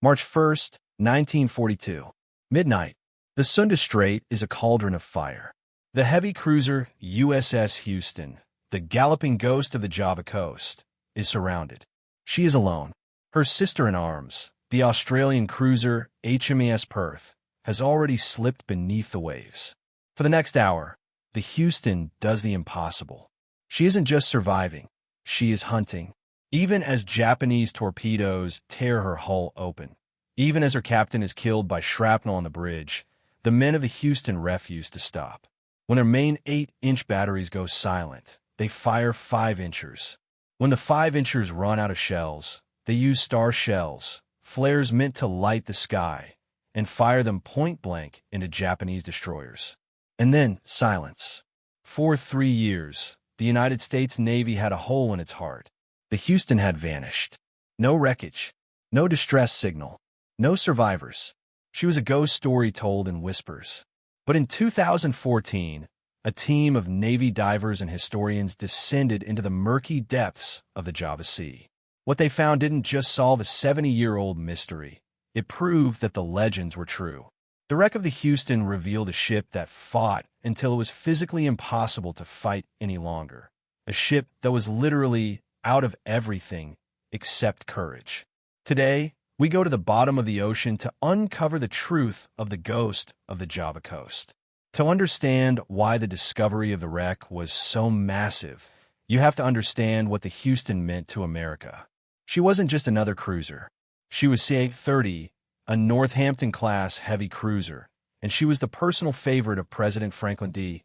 March 1st, 1942. Midnight. The Sunda Strait is a cauldron of fire. The heavy cruiser USS Houston, the Galloping Ghost of the Java coast, is surrounded. She is alone. Her sister-in-arms, the Australian cruiser HMAS Perth, has already slipped beneath the waves. For the next hour, the Houston does the impossible. She isn't just surviving, she is hunting. Even as Japanese torpedoes tear her hull open, even as her captain is killed by shrapnel on the bridge, the men of the Houston refuse to stop. When their main 8-inch batteries go silent, they fire 5-inchers. When the 5-inchers run out of shells, they use star shells, flares meant to light the sky, and fire them point-blank into Japanese destroyers. And then silence. For 3 years, the United States Navy had a hole in its heart. The Houston had vanished. No wreckage, no distress signal, no survivors. She was a ghost story told in whispers. But in 2014, a team of Navy divers and historians descended into the murky depths of the Java Sea. What they found didn't just solve a 70-year-old mystery. It proved that the legends were true. The wreck of the Houston revealed a ship that fought until it was physically impossible to fight any longer. A ship that was literally out of everything except courage. Today, we go to the bottom of the ocean to uncover the truth of the ghost of the Java coast. To understand why the discovery of the wreck was so massive, you have to understand what the Houston meant to America. She wasn't just another cruiser. She was CA-30, a Northampton-class heavy cruiser, and she was the personal favorite of President Franklin D.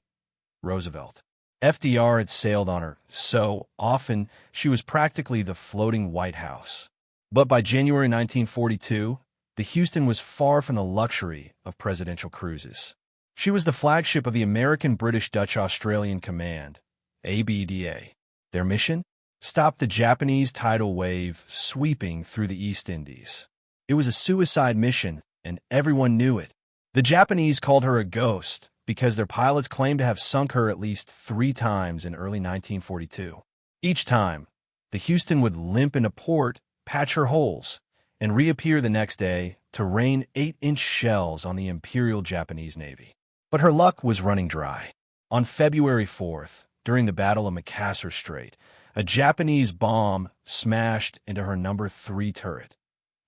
Roosevelt. FDR had sailed on her so often she was practically the floating White House. But by January 1942, the Houston was far from the luxury of presidential cruises. She was the flagship of the American, British, Dutch, Australian Command, ABDA. Their mission? Stop the Japanese tidal wave sweeping through the East Indies. It was a suicide mission, and everyone knew it. The Japanese called her a ghost because their pilots claimed to have sunk her at least 3 times in early 1942. Each time, the Houston would limp into port, patch her holes, and reappear the next day to rain 8-inch shells on the Imperial Japanese Navy. But her luck was running dry. On February 4th, during the Battle of Sunda Strait, a Japanese bomb smashed into her number 3 turret,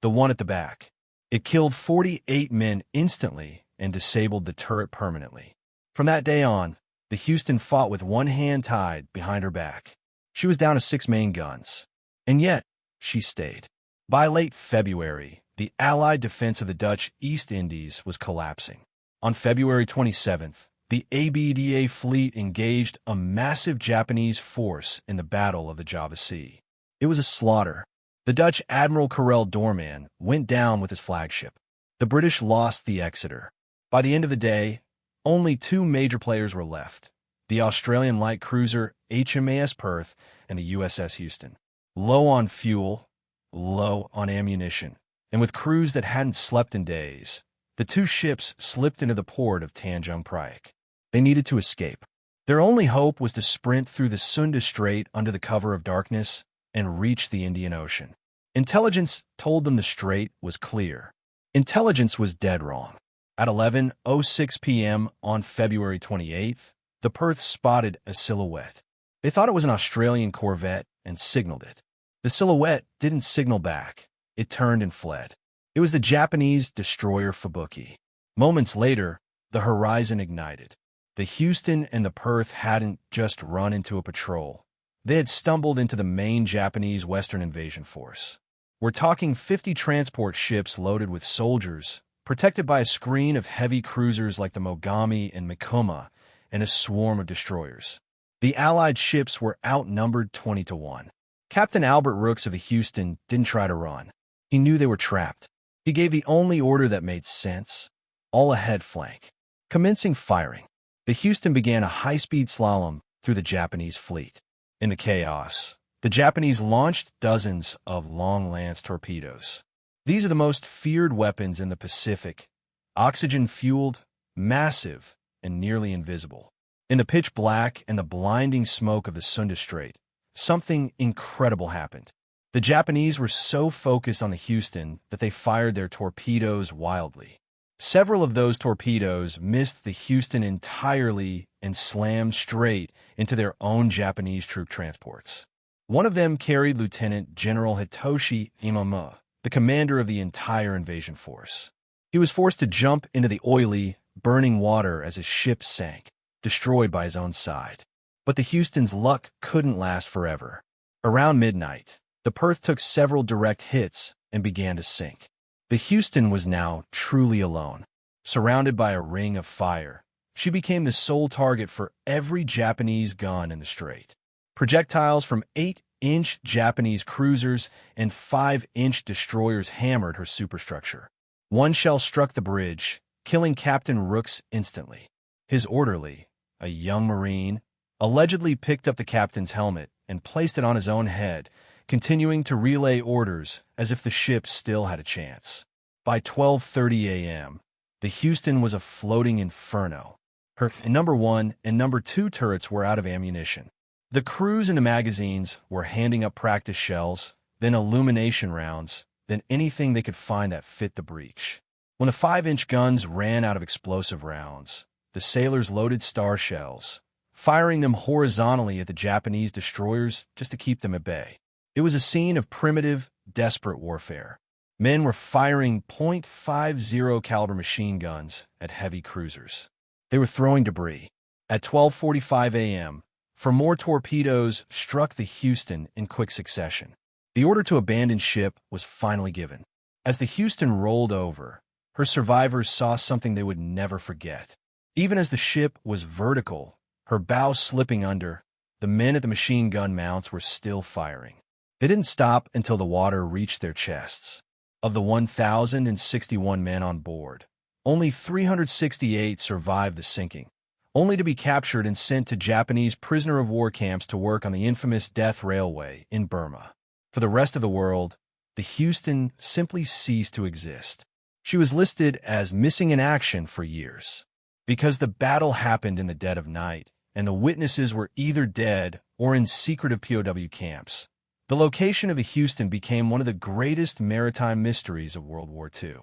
the one at the back. It killed 48 men instantly and disabled the turret permanently. From that day on, the Houston fought with one hand tied behind her back. She was down to 6 main guns. And yet, she stayed. By late February, the Allied defense of the Dutch East Indies was collapsing. On February 27th, the ABDA fleet engaged a massive Japanese force in the Battle of the Java Sea. It was a slaughter. The Dutch Admiral Karel Doorman went down with his flagship. The British lost the Exeter. By the end of the day, only 2 major players were left: the Australian light cruiser HMAS Perth and the USS Houston. Low on fuel, low on ammunition, and with crews that hadn't slept in days, the 2 ships slipped into the port of Tanjung Priok. They needed to escape. Their only hope was to sprint through the Sunda Strait under the cover of darkness and reach the Indian Ocean. Intelligence told them the strait was clear. Intelligence was dead wrong. At 11:06 p.m. on February 28th, the Perth spotted a silhouette. They thought it was an Australian corvette and signaled it. The silhouette didn't signal back. It turned and fled. It was the Japanese destroyer Fubuki. Moments later, the horizon ignited. The Houston and the Perth hadn't just run into a patrol. They had stumbled into the main Japanese Western Invasion Force. We're talking 50 transport ships loaded with soldiers, protected by a screen of heavy cruisers like the Mogami and Mikuma, and a swarm of destroyers. The Allied ships were outnumbered 20-1. Captain Albert Rooks of the Houston didn't try to run. He knew they were trapped. He gave the only order that made sense: all ahead flank. Commencing firing, the Houston began a high-speed slalom through the Japanese fleet. In the chaos, the Japanese launched dozens of long-lance torpedoes. These are the most feared weapons in the Pacific: oxygen-fueled, massive, and nearly invisible. In the pitch black and the blinding smoke of the Sunda Strait, something incredible happened. The Japanese were so focused on the Houston that they fired their torpedoes wildly. Several of those torpedoes missed the Houston entirely and slammed straight into their own Japanese troop transports. One of them carried Lieutenant General Hitoshi Imamura, the commander of the entire invasion force. He was forced to jump into the oily, burning water as his ship sank, destroyed by his own side. But the Houston's luck couldn't last forever. Around midnight, the Perth took several direct hits and began to sink. The Houston was now truly alone. Surrounded by a ring of fire, she became the sole target for every Japanese gun in the strait. Projectiles from 8-inch Japanese cruisers and 5-inch destroyers hammered her superstructure. One shell struck the bridge, killing Captain Rooks instantly. His orderly, a young Marine, allegedly picked up the captain's helmet and placed it on his own head, continuing to relay orders as if the ship still had a chance. By 12:30 a.m., the Houston was a floating inferno. Her number 1 and number 2 turrets were out of ammunition. The crews in the magazines were handing up practice shells, then illumination rounds, then anything they could find that fit the breach. When the 5-inch guns ran out of explosive rounds, the sailors loaded star shells, firing them horizontally at the Japanese destroyers just to keep them at bay. It was a scene of primitive, desperate warfare. Men were firing .50 caliber machine guns at heavy cruisers. They were throwing debris. At 12:45 a.m., four more torpedoes struck the Houston in quick succession. The order to abandon ship was finally given. As the Houston rolled over, her survivors saw something they would never forget. Even as the ship was vertical, her bow slipping under, the men at the machine gun mounts were still firing. They didn't stop until the water reached their chests. Of the 1,061 men on board, only 368 survived the sinking, only to be captured and sent to Japanese prisoner-of-war camps to work on the infamous Death Railway in Burma. For the rest of the world, the Houston simply ceased to exist. She was listed as missing in action for years, because the battle happened in the dead of night, and the witnesses were either dead or in secretive POW camps. The location of the Houston became one of the greatest maritime mysteries of World War II.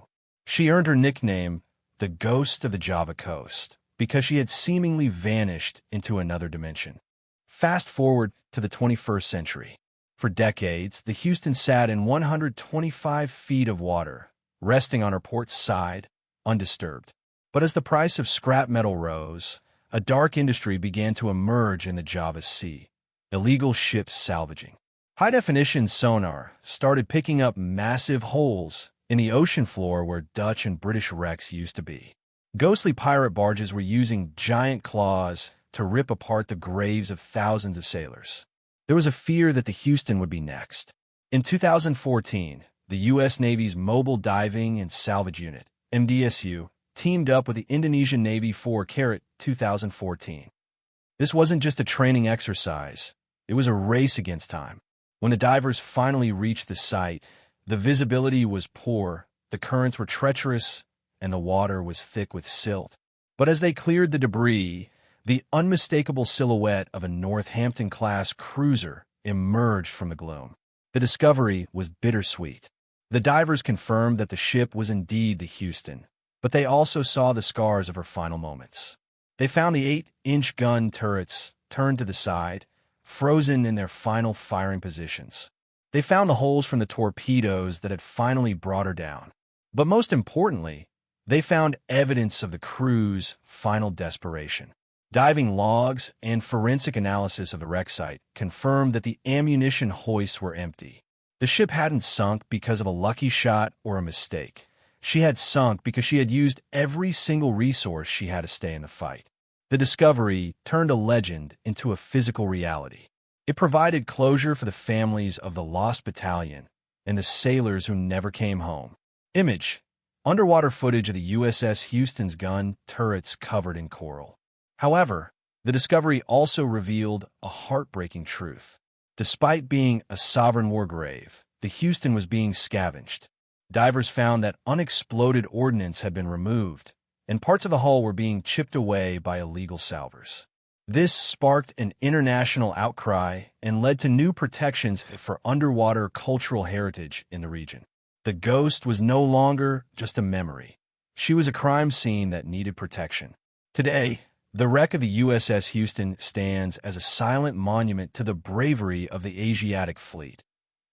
She earned her nickname, the Ghost of the Java Coast, because she had seemingly vanished into another dimension. Fast forward to the 21st century. For decades, the Houston sat in 125 feet of water, resting on her port side, undisturbed. But as the price of scrap metal rose, a dark industry began to emerge in the Java Sea, illegal ships salvaging. High-definition sonar started picking up massive holes in the ocean floor where Dutch and British wrecks used to be. Ghostly pirate barges were using giant claws to rip apart the graves of thousands of sailors. There was a fear that the Houston would be next. In 2014, the U.S. Navy's Mobile Diving and Salvage Unit, MDSU, teamed up with the Indonesian Navy for 2014. This wasn't just a training exercise, it was a race against time. When the divers finally reached the site, the visibility was poor, the currents were treacherous, and the water was thick with silt. But as they cleared the debris, the unmistakable silhouette of a Northampton-class cruiser emerged from the gloom. The discovery was bittersweet. The divers confirmed that the ship was indeed the Houston, but they also saw the scars of her final moments. They found the 8-inch gun turrets turned to the side, frozen in their final firing positions. They found the holes from the torpedoes that had finally brought her down. But most importantly, they found evidence of the crew's final desperation. Diving logs and forensic analysis of the wreck site confirmed that the ammunition hoists were empty. The ship hadn't sunk because of a lucky shot or a mistake. She had sunk because she had used every single resource she had to stay in the fight. The discovery turned a legend into a physical reality. It provided closure for the families of the lost battalion and the sailors who never came home. Image: underwater footage of the USS Houston's gun turrets covered in coral. However, the discovery also revealed a heartbreaking truth. Despite being a sovereign war grave, the Houston was being scavenged. Divers found that unexploded ordnance had been removed, and parts of the hull were being chipped away by illegal salvors. This sparked an international outcry and led to new protections for underwater cultural heritage in the region. The Ghost was no longer just a memory. She was a crime scene that needed protection. Today, the wreck of the USS Houston stands as a silent monument to the bravery of the Asiatic fleet,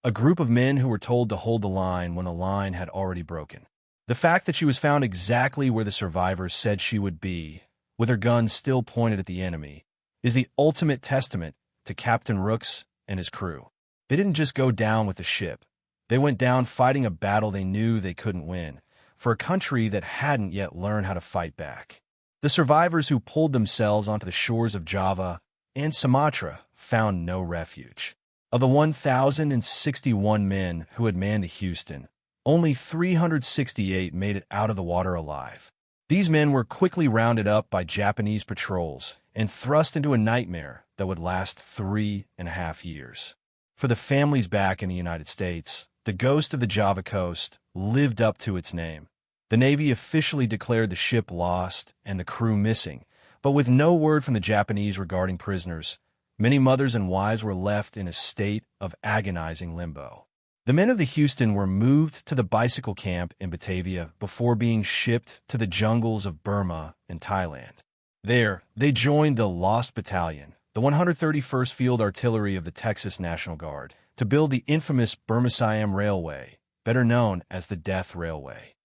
a group of men who were told to hold the line when the line had already broken. The fact that she was found exactly where the survivors said she would be, with her guns still pointed at the enemy, is the ultimate testament to Captain Rooks and his crew. They didn't just go down with the ship. They went down fighting a battle they knew they couldn't win, for a country that hadn't yet learned how to fight back. The survivors who pulled themselves onto the shores of Java and Sumatra found no refuge. Of the 1,061 men who had manned the Houston, only 368 made it out of the water alive. These men were quickly rounded up by Japanese patrols and thrust into a nightmare that would last 3.5 years. For the families back in the United States, the Ghost of the Java Coast lived up to its name. The Navy officially declared the ship lost and the crew missing, but with no word from the Japanese regarding prisoners, many mothers and wives were left in a state of agonizing limbo. The men of the Houston were moved to the bicycle camp in Batavia before being shipped to the jungles of Burma and Thailand. There, they joined the Lost Battalion, the 131st Field Artillery of the Texas National Guard, to build the infamous Burma-Siam Railway, better known as the Death Railway.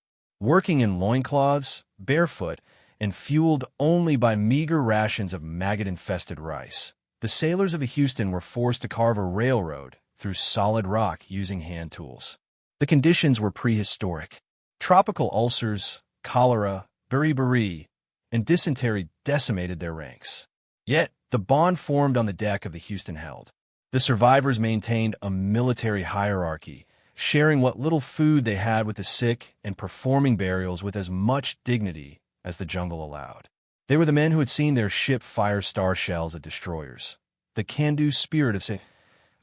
Working in loincloths, barefoot, and fueled only by meager rations of maggot-infested rice, the sailors of the Houston were forced to carve a railroad through solid rock using hand tools. The conditions were prehistoric. Tropical ulcers, cholera, beriberi, and dysentery decimated their ranks. Yet, the bond formed on the deck of the Houston held. The survivors maintained a military hierarchy, sharing what little food they had with the sick and performing burials with as much dignity as the jungle allowed. They were the men who had seen their ship fire star shells at destroyers. The can-do spirit of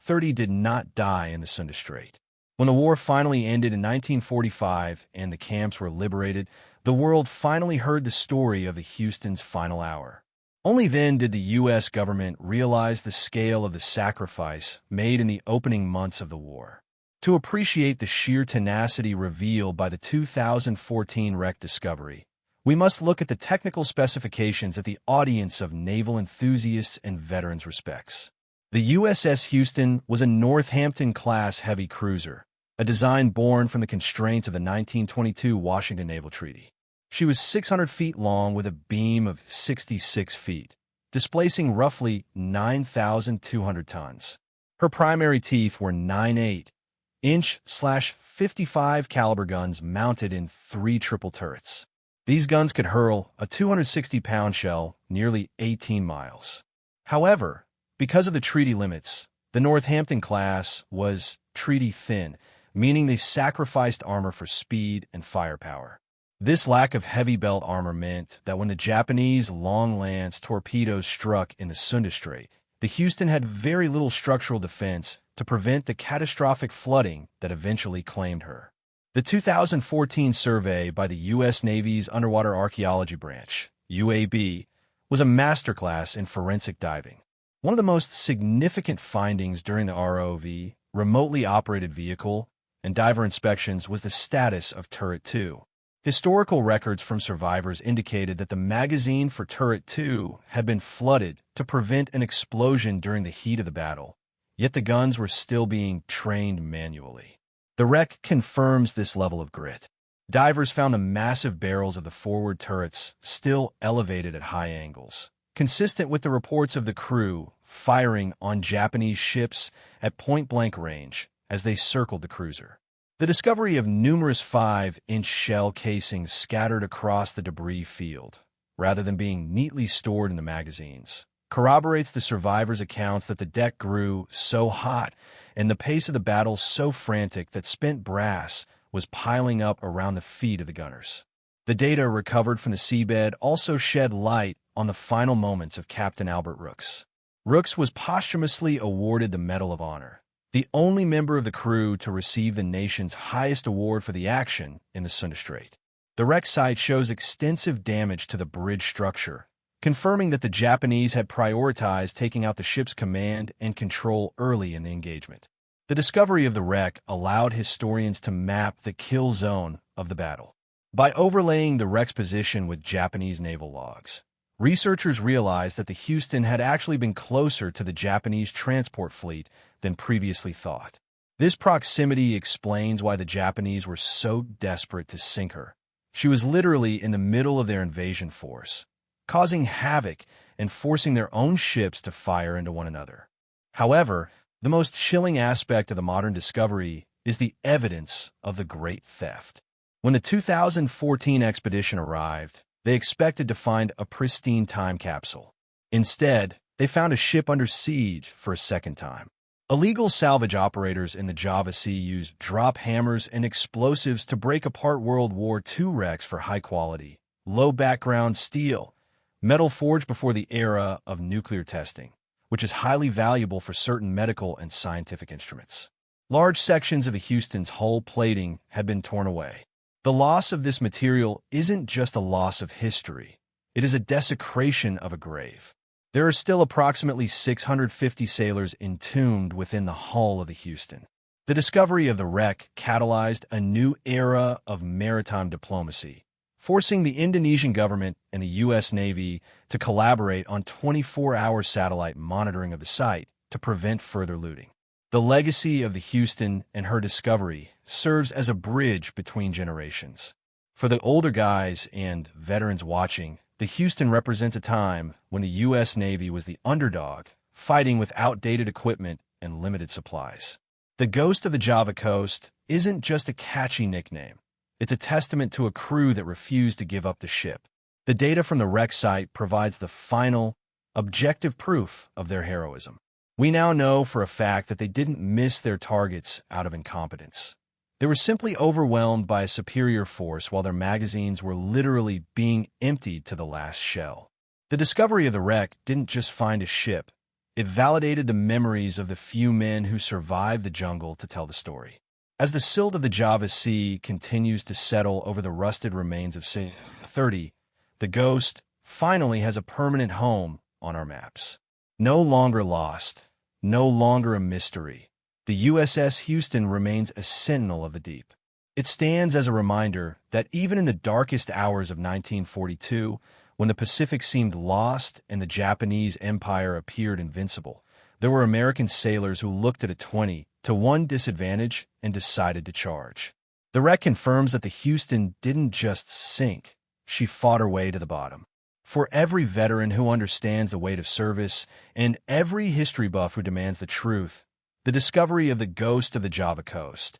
30 did not die in the Sunda Strait. When the war finally ended in 1945 and the camps were liberated, the world finally heard the story of the Houston's final hour. Only then did the U.S. government realize the scale of the sacrifice made in the opening months of the war. To appreciate the sheer tenacity revealed by the 2014 wreck discovery, we must look at the technical specifications that the audience of naval enthusiasts and veterans respects. The USS Houston was a Northampton-class heavy cruiser, a design born from the constraints of the 1922 Washington Naval Treaty. She was 600 feet long with a beam of 66 feet, displacing roughly 9,200 tons. Her primary teeth were 9.8-inch/55 caliber guns mounted in 3 triple turrets. These guns could hurl a 260-pound shell nearly 18 miles. However, because of the treaty limits, the Northampton class was treaty thin, meaning they sacrificed armor for speed and firepower. This lack of heavy belt armor meant that when the Japanese long-lance torpedoes struck in the Sunda Strait, the Houston had very little structural defense to prevent the catastrophic flooding that eventually claimed her. The 2014 survey by the U.S. Navy's Underwater Archaeology Branch, UAB, was a masterclass in forensic diving. One of the most significant findings during the ROV, remotely operated vehicle, and diver inspections was the status of Turret 2. Historical records from survivors indicated that the magazine for Turret 2 had been flooded to prevent an explosion during the heat of the battle, yet the guns were still being trained manually. The wreck confirms this level of grit. Divers found the massive barrels of the forward turrets still elevated at high angles, consistent with the reports of the crew firing on Japanese ships at point-blank range as they circled the cruiser. The discovery of numerous 5-inch shell casings scattered across the debris field, rather than being neatly stored in the magazines, corroborates the survivors' accounts that the deck grew so hot and the pace of the battle so frantic that spent brass was piling up around the feet of the gunners. The data recovered from the seabed also shed light on the final moments of Captain Albert Rooks. Rooks was posthumously awarded the Medal of Honor, the only member of the crew to receive the nation's highest award for the action in the Sunda Strait. The wreck site shows extensive damage to the bridge structure, confirming that the Japanese had prioritized taking out the ship's command and control early in the engagement. The discovery of the wreck allowed historians to map the kill zone of the battle. By overlaying the wreck's position with Japanese naval logs, researchers realized that the Houston had actually been closer to the Japanese transport fleet than previously thought. This proximity explains why the Japanese were so desperate to sink her. She was literally in the middle of their invasion force, causing havoc and forcing their own ships to fire into one another. However, the most chilling aspect of the modern discovery is the evidence of the Great Theft. When the 2014 expedition arrived, they expected to find a pristine time capsule. Instead, they found a ship under siege for a second time. Illegal salvage operators in the Java Sea used drop hammers and explosives to break apart World War II wrecks for high-quality, low-background steel, metal forged before the era of nuclear testing, which is highly valuable for certain medical and scientific instruments. Large sections of the Houston's hull plating had been torn away. The loss of this material isn't just a loss of history. It is a desecration of a grave. There are still approximately 650 sailors entombed within the hull of the Houston. The discovery of the wreck catalyzed a new era of maritime diplomacy, forcing the Indonesian government and the U.S. Navy to collaborate on 24-hour satellite monitoring of the site to prevent further looting. The legacy of the Houston and her discovery serves as a bridge between generations. For the older guys and veterans watching, the Houston represents a time when the U.S. Navy was the underdog, fighting with outdated equipment and limited supplies. The Ghost of the Java Coast isn't just a catchy nickname. It's a testament to a crew that refused to give up the ship. The data from the wreck site provides the final, objective proof of their heroism. We now know for a fact that they didn't miss their targets out of incompetence. They were simply overwhelmed by a superior force while their magazines were literally being emptied to the last shell. The discovery of the wreck didn't just find a ship. It validated the memories of the few men who survived the jungle to tell the story. As the silt of the Java Sea continues to settle over the rusted remains of C-30, the Ghost finally has a permanent home on our maps. No longer lost, no longer a mystery, the USS Houston remains a sentinel of the deep. It stands as a reminder that even in the darkest hours of 1942, when the Pacific seemed lost and the Japanese Empire appeared invincible, there were American sailors who looked at a 20-1 disadvantage and decided to charge. The wreck confirms that the Houston didn't just sink, she fought her way to the bottom. For every veteran who understands the weight of service and every history buff who demands the truth, the discovery of the Ghost of the Java Coast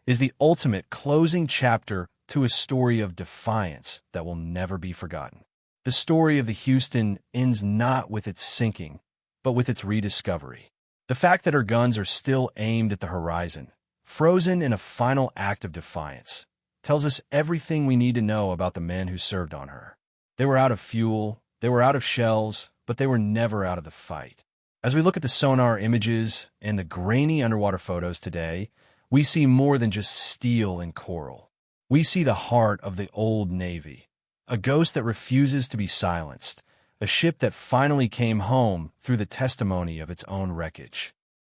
is the ultimate closing chapter to a story of defiance that will never be forgotten. The story of the Houston ends not with its sinking, but with its rediscovery. The fact that her guns are still aimed at the horizon, frozen in a final act of defiance, tells us everything we need to know about the men who served on her. They were out of fuel, they were out of shells, but they were never out of the fight. As we look at the sonar images and the grainy underwater photos today, we see more than just steel and coral. We see the heart of the old Navy, a ghost that refuses to be silenced, a ship that finally came home through the testimony of its own wreckage.